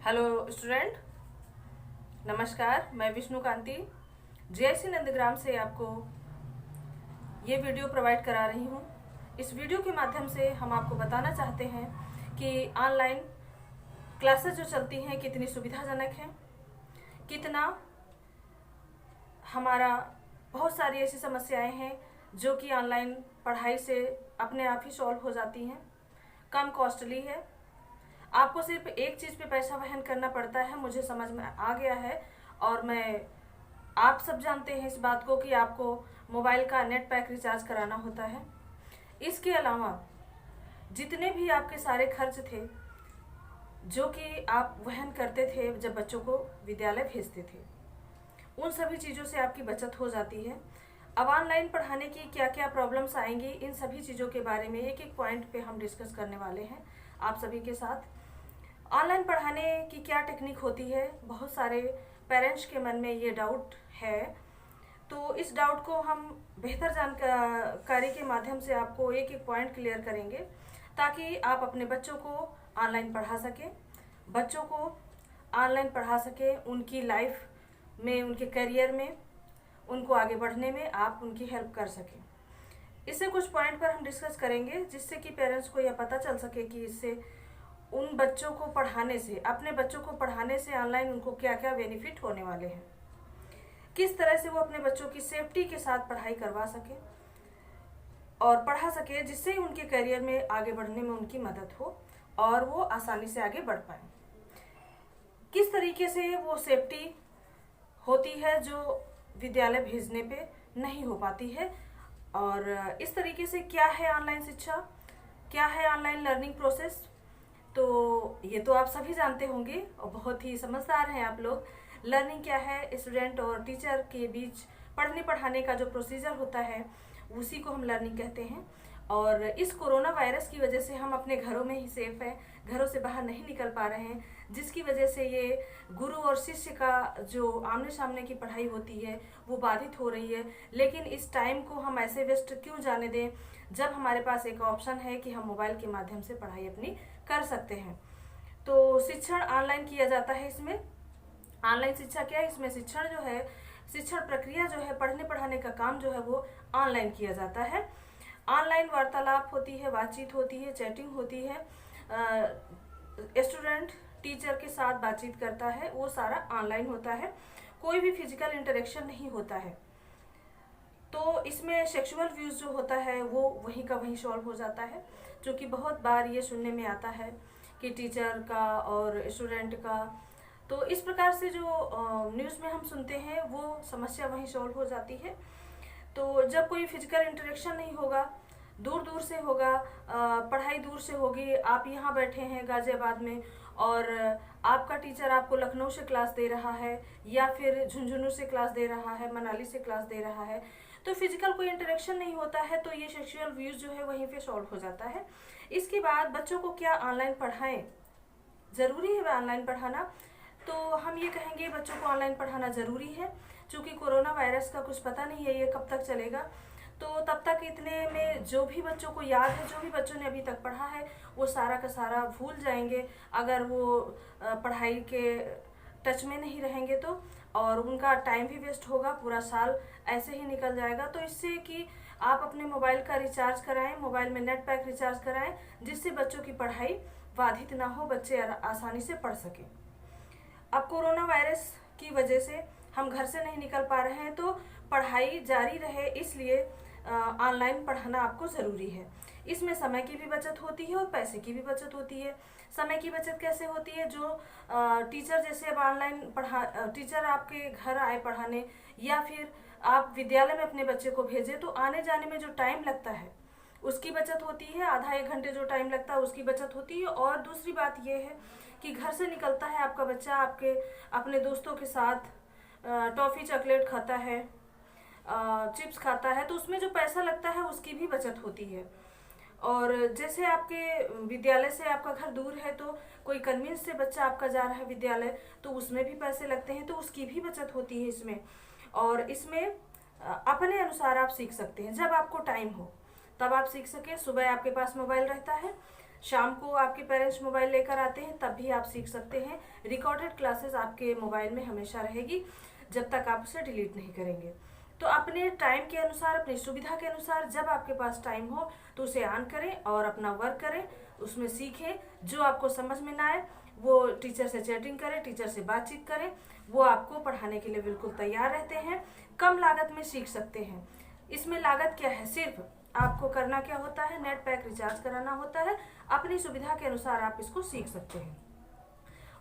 Hello student, नमस्कार। मैं विष्णु कांति JSC Nandgram से आपको ये वीडियो प्रोवाइड करा रही हूँ। इस वीडियो के माध्यम से हम आपको बताना चाहते हैं कि ऑनलाइन क्लासेस जो चलती हैं कितनी सुविधाजनक हैं, कितना हमारा बहुत सारी ऐसी समस्याएं हैं जो कि ऑनलाइन पढ़ाई से अपने आप ही सॉल्व हो जाती हैं, कम कॉस्टली है। आपको सिर्फ एक चीज़ पे पैसा वहन करना पड़ता है, मुझे समझ में आ गया है। और मैं आप सब जानते हैं इस बात को कि आपको मोबाइल का नेट पैक रिचार्ज कराना होता है। इसके अलावा जितने भी आपके सारे खर्च थे जो कि आप वहन करते थे जब बच्चों को विद्यालय भेजते थे, उन सभी चीज़ों से आपकी बचत हो जाती है। अब ऑनलाइन पढ़ाने की क्या क्या प्रॉब्लम्स आएंगी, इन सभी चीज़ों के बारे में एक एक पॉइंट पे हम डिस्कस करने वाले हैं आप सभी के साथ। ऑनलाइन पढ़ाने की क्या टेक्निक होती है, बहुत सारे पेरेंट्स के मन में ये डाउट है। तो इस डाउट को हम बेहतर जानकारी के माध्यम से आपको एक एक पॉइंट क्लियर करेंगे ताकि आप अपने बच्चों को ऑनलाइन पढ़ा सकें, बच्चों को ऑनलाइन पढ़ा सकें, उनकी लाइफ में, उनके करियर में, उनको आगे बढ़ने में आप उनकी हेल्प कर सकें। इससे कुछ पॉइंट पर हम डिस्कस करेंगे जिससे कि पेरेंट्स को यह पता चल सके कि इससे उन बच्चों को पढ़ाने से, अपने बच्चों को पढ़ाने से ऑनलाइन उनको क्या क्या बेनिफिट होने वाले हैं, किस तरह से वो अपने बच्चों की सेफ्टी के साथ पढ़ाई करवा सके और पढ़ा सके, जिससे उनके करियर में आगे बढ़ने में उनकी मदद हो और वो आसानी से आगे बढ़ पाए। किस तरीके से वो सेफ्टी होती है जो विद्यालय भेजने पे नहीं हो पाती है, और इस तरीके से क्या है ऑनलाइन शिक्षा, क्या है ऑनलाइन लर्निंग प्रोसेस। तो ये तो आप सभी जानते होंगे और बहुत ही समझदार हैं आप लोग। लर्निंग क्या है, स्टूडेंट और टीचर के बीच पढ़ने पढ़ाने का जो प्रोसीजर होता है उसी को हम लर्निंग कहते हैं। और इस कोरोना वायरस की वजह से हम अपने घरों में ही सेफ हैं, घरों से बाहर नहीं निकल पा रहे हैं, जिसकी वजह से ये गुरु और शिष्य का जो आमने सामने की पढ़ाई होती है वो बाधित हो रही है। लेकिन इस टाइम को हम ऐसे वेस्ट क्यों जाने दें जब हमारे पास एक ऑप्शन है कि हम मोबाइल के माध्यम से पढ़ाई अपनी कर सकते हैं। तो शिक्षण ऑनलाइन किया जाता है। इसमें ऑनलाइन शिक्षा क्या है, इसमें शिक्षण जो है, शिक्षण प्रक्रिया जो है, पढ़ने पढ़ाने का काम जो है वो ऑनलाइन किया जाता है। ऑनलाइन वार्तालाप होती है, बातचीत होती है, चैटिंग होती है, स्टूडेंट टीचर के साथ बातचीत करता है, वो सारा ऑनलाइन होता है, कोई भी फिजिकल इंटरेक्शन नहीं होता है। तो इसमें सेक्सुअल व्यूज जो होता है वो वहीं का वहीं सॉल्व हो जाता है, जो कि बहुत बार ये सुनने में आता है कि टीचर का और स्टूडेंट का। तो इस प्रकार से जो न्यूज़ में हम सुनते हैं वो समस्या वहीं सॉल्व हो जाती है। तो जब कोई फिजिकल इंटरेक्शन नहीं होगा, दूर दूर से होगा, पढ़ाई दूर से होगी, आप यहाँ बैठे हैं गाजियाबाद में और आपका टीचर आपको लखनऊ से क्लास दे रहा है या फिर झुंझुनू से क्लास दे रहा है, मनाली से क्लास दे रहा है, तो फिजिकल कोई इंटरेक्शन नहीं होता है, तो ये सेक्सुअल व्यूज जो है वहीं पे सॉल्व हो जाता है। इसके बाद बच्चों को क्या ऑनलाइन पढ़ाएं, ज़रूरी है ऑनलाइन पढ़ाना। तो हम ये कहेंगे बच्चों को ऑनलाइन पढ़ाना ज़रूरी है, क्योंकि कोरोना वायरस का कुछ पता नहीं है ये कब तक चलेगा। तो तब तक इतने में जो भी बच्चों को याद है, जो भी बच्चों ने अभी तक पढ़ा है, वो सारा का सारा भूल जाएंगे अगर वो पढ़ाई के टच में नहीं रहेंगे तो, और उनका टाइम भी वेस्ट होगा, पूरा साल ऐसे ही निकल जाएगा। तो इससे कि आप अपने मोबाइल का रिचार्ज कराएं, मोबाइल में नेट पैक रिचार्ज कराएं, जिससे बच्चों की पढ़ाई बाधित ना हो, बच्चे आसानी से पढ़ सकें। अब कोरोना वायरस की वजह से हम घर से नहीं निकल पा रहे हैं, तो पढ़ाई जारी रहे इसलिए ऑनलाइन पढ़ाना आपको ज़रूरी है। इसमें समय की भी बचत होती है और पैसे की भी बचत होती है। समय की बचत कैसे होती है, जो टीचर जैसे अब ऑनलाइन टीचर आपके घर आए पढ़ाने या फिर आप विद्यालय में अपने बच्चे को भेजें, तो आने जाने में जो टाइम लगता है उसकी बचत होती है, आधा एक घंटे जो टाइम लगता है उसकी बचत होती है। और दूसरी बात यह है कि घर से निकलता है आपका बच्चा, आपके अपने दोस्तों के साथ टॉफ़ी चॉकलेट खाता है, चिप्स खाता है, तो उसमें जो पैसा लगता है उसकी भी बचत होती है। और जैसे आपके विद्यालय से आपका घर दूर है, तो कोई कन्वींस से बच्चा आपका जा रहा है विद्यालय, तो उसमें भी पैसे लगते हैं, तो उसकी भी बचत होती है इसमें। और इसमें अपने अनुसार आप सीख सकते हैं, जब आपको टाइम हो तब आप सीख सके। सुबह आपके पास मोबाइल रहता है, शाम को आपके पेरेंट्स मोबाइल लेकर आते हैं तब भी आप सीख सकते हैं। रिकॉर्डेड क्लासेस आपके मोबाइल में हमेशा रहेगी जब तक आप उसे डिलीट नहीं करेंगे। तो अपने टाइम के अनुसार, अपनी सुविधा के अनुसार जब आपके पास टाइम हो तो उसे ऑन करें और अपना वर्क करें, उसमें सीखें। जो आपको समझ में ना आए वो टीचर से चैटिंग करें, टीचर से बातचीत करें, वो आपको पढ़ाने के लिए बिल्कुल तैयार रहते हैं। कम लागत में सीख सकते हैं। इसमें लागत क्या है, सिर्फ आपको करना क्या होता है, नेट पैक रिचार्ज कराना होता है। अपनी सुविधा के अनुसार आप इसको सीख सकते हैं।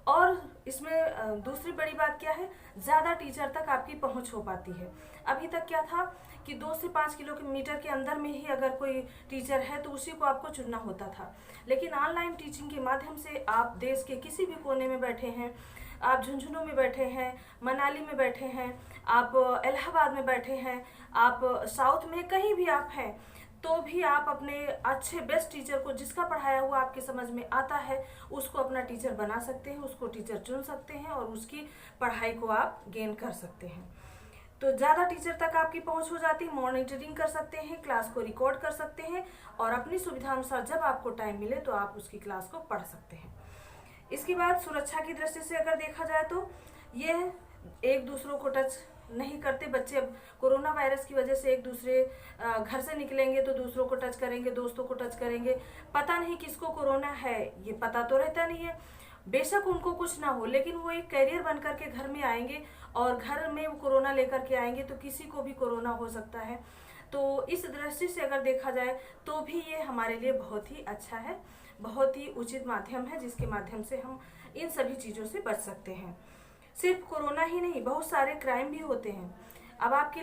और इसमें दूसरी बड़ी बात क्या है, ज़्यादा टीचर तक आपकी पहुंच हो पाती है। अभी तक क्या था कि 2 से 5 किलोमीटर के अंदर में ही अगर कोई टीचर है तो उसी को आपको चुनना होता था। लेकिन ऑनलाइन टीचिंग के माध्यम से आप देश के किसी भी कोने में बैठे हैं, आप झुंझुनू में बैठे हैं, मनाली में बैठे हैं, आप इलाहाबाद में बैठे हैं, आप साउथ में कहीं भी आप हैं, तो भी आप अपने अच्छे बेस्ट टीचर को, जिसका पढ़ाया हुआ आपके समझ में आता है, उसको अपना टीचर बना सकते हैं, उसको टीचर चुन सकते हैं और उसकी पढ़ाई को आप गेन कर सकते हैं। तो ज़्यादा टीचर तक आपकी पहुंच हो जाती है, मॉनिटरिंग कर सकते हैं, क्लास को रिकॉर्ड कर सकते हैं और अपनी सुविधा अनुसार जब आपको टाइम मिले तो आप उसकी क्लास को पढ़ सकते हैं। इसके बाद सुरक्षा की दृष्टि से अगर देखा जाए तो ये एक दूसरों को टच नहीं करते। बच्चे अब कोरोना वायरस की वजह से एक दूसरे घर से निकलेंगे तो दूसरों को टच करेंगे, दोस्तों को टच करेंगे। पता नहीं किसको कोरोना है, ये पता तो रहता नहीं है। बेशक उनको कुछ ना हो, लेकिन वो एक कैरियर बन करके घर में आएंगे और घर में वो कोरोना लेकर के आएंगे तो किसी को भी कोरोना हो सकता है। तो इस दृष्टि से अगर देखा जाए तो भी ये हमारे लिए बहुत ही अच्छा है, बहुत ही उचित माध्यम है जिसके माध्यम से हम इन सभी चीज़ों से बच सकते हैं। सिर्फ कोरोना ही नहीं, बहुत सारे क्राइम भी होते हैं। अब आपकी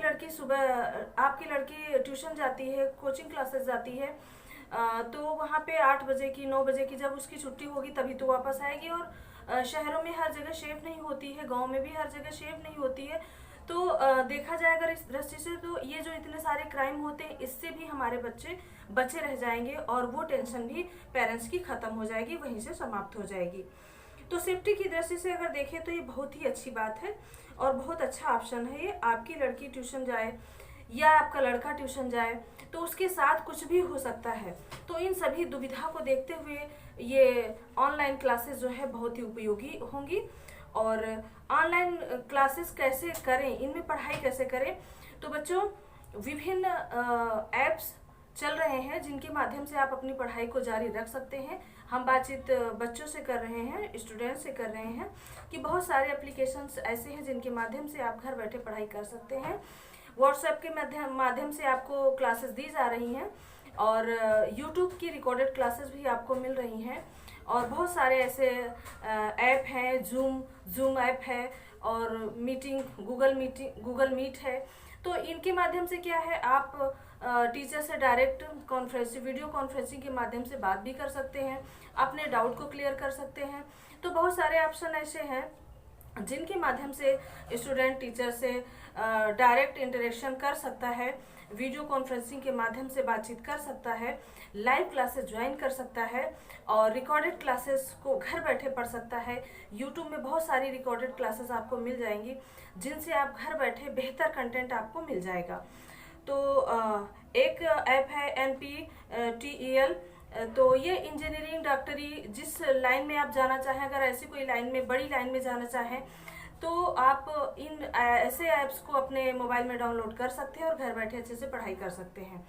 लड़की ट्यूशन जाती है, कोचिंग क्लासेस जाती है, तो वहाँ पे 8 बजे की 9 बजे की जब उसकी छुट्टी होगी तभी तो वापस आएगी। और शहरों में हर जगह सेफ नहीं होती है, गांव में भी हर जगह सेफ नहीं होती है। तो देखा जाए अगर इस दृष्टि से तो ये जो इतने सारे क्राइम होते हैं इससे भी हमारे बच्चे बचे रह जाएंगे और वो टेंशन भी पेरेंट्स की खत्म हो जाएगी, वहीं से समाप्त हो जाएगी। तो सेफ्टी की दृष्टि से अगर देखें तो ये बहुत ही अच्छी बात है और बहुत अच्छा ऑप्शन है ये। आपकी लड़की ट्यूशन जाए या आपका लड़का ट्यूशन जाए तो उसके साथ कुछ भी हो सकता है। तो इन सभी दुविधा को देखते हुए ये ऑनलाइन क्लासेस जो है बहुत ही उपयोगी होंगी। और ऑनलाइन क्लासेस कैसे करें, इनमें पढ़ाई कैसे करें, तो बच्चों विभिन्न ऐप्स चल रहे हैं जिनके माध्यम से आप अपनी पढ़ाई को जारी रख सकते हैं। हम बातचीत बच्चों से कर रहे हैं, स्टूडेंट्स से कर रहे हैं कि बहुत सारे एप्लीकेशंस ऐसे हैं जिनके माध्यम से आप घर बैठे पढ़ाई कर सकते हैं। व्हाट्सएप के माध्यम से आपको क्लासेस दी जा रही हैं और यूट्यूब की रिकॉर्डेड क्लासेस भी आपको मिल रही हैं। और बहुत सारे ऐसे ऐप हैं, जूम ऐप है और गूगल मीट है। तो इनके माध्यम से क्या है, आप टीचर से डायरेक्ट वीडियो कॉन्फ्रेंसिंग के माध्यम से बात भी कर सकते हैं, अपने डाउट को क्लियर कर सकते हैं। तो बहुत सारे ऑप्शन ऐसे हैं जिनके माध्यम से स्टूडेंट टीचर से डायरेक्ट इंटरेक्शन कर सकता है, वीडियो कॉन्फ्रेंसिंग के माध्यम से बातचीत कर सकता है, लाइव क्लासेस ज्वाइन कर सकता है और रिकॉर्डेड क्लासेस को घर बैठे पढ़ सकता है। यूट्यूब में बहुत सारी रिकॉर्डेड क्लासेस आपको मिल जाएंगी जिनसे आप घर बैठे बेहतर कंटेंट आपको मिल जाएगा। तो एक ऐप है NPTEL। तो ये इंजीनियरिंग, डॉक्टरी, जिस लाइन में आप जाना चाहें, अगर ऐसी कोई लाइन में, बड़ी लाइन में जाना चाहें तो आप इन ऐसे ऐप्स को अपने मोबाइल में डाउनलोड कर सकते हैं और घर बैठे अच्छे से पढ़ाई कर सकते हैं।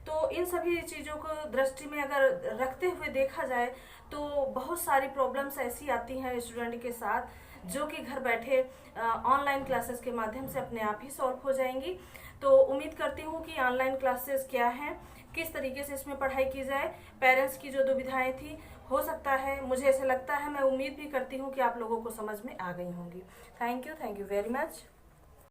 तो इन सभी चीज़ों को दृष्टि में अगर रखते हुए देखा जाए तो बहुत सारी प्रॉब्लम्स ऐसी आती हैं स्टूडेंट के साथ जो कि घर बैठे ऑनलाइन क्लासेस के माध्यम से अपने आप ही सॉल्व हो जाएंगी। तो उम्मीद करती हूँ कि ऑनलाइन क्लासेस क्या हैं, किस तरीके से इसमें पढ़ाई की जाए, पेरेंट्स की जो दुविधाएं थी, हो सकता है, मुझे ऐसा लगता है, मैं उम्मीद भी करती हूँ कि आप लोगों को समझ में आ गई होंगी। Thank you very much.